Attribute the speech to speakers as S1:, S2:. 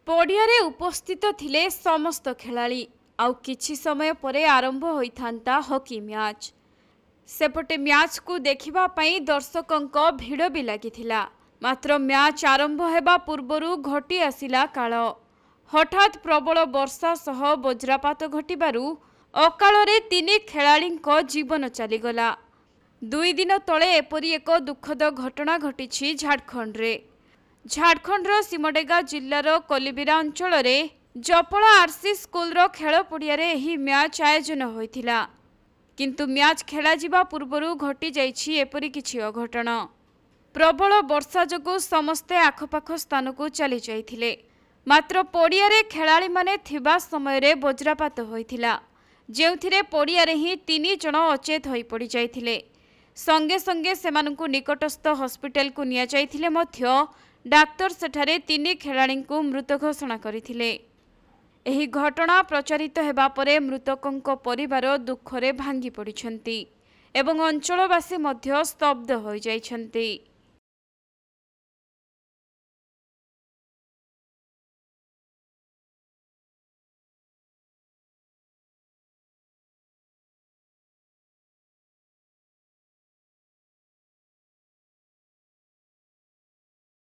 S1: पड़ियारे उपस्थित थिले समस्त खेलाड़ी आउ किछि समय परे आरंभ होइथांता हॉकी मैच। सेपटे मैच को देखिबा पई दर्शकंक भिड़ भी लागिथिला। मात्र मैच आरंभ हेबा पूर्वरु घटी आसिला काल। हठात प्रबल वर्षा सह वज्रपात घटिबारु अकाଳରେ तीन खेलाड़ींक जीवन चलीगला। 2 दिन तले एपरी एक दुखद घटना घटिछि झारखंड रे। झारखंडर सिमडेगा जिल्लार कलिबिरा अंचल रे जपला आरसी स्कूल खेल पड़ियारे एही मैच आयोजन होइथिला। किंतु मैच खेला जिबा पूर्वरु घटी जाइछि एपरी किछि अघटन। प्रबल वर्षा जोगु समस्ते आखपाख स्थान को चली जाइथिले। मात्र पड़ियारे खेलाड़ी माने थिबा समय रे वज्रपात होइथिला, जेउथिरे पड़ियारे ही 3 जण अचेत होई पड़ी जाइथिले। संगे संगे सेमानकु निकटस्थ हॉस्पिटल को निया जाइथिले मध्य डाक्टर सेठारे 3 खेलाड़ी को मृत घोषणा करथिले। एही घटना प्रचारित हेबा परे मृतकंक परिवार दुखरे भांगी पड़िछंती एवं अंचलवासी मध्य स्तब्ध होई जाइछंती।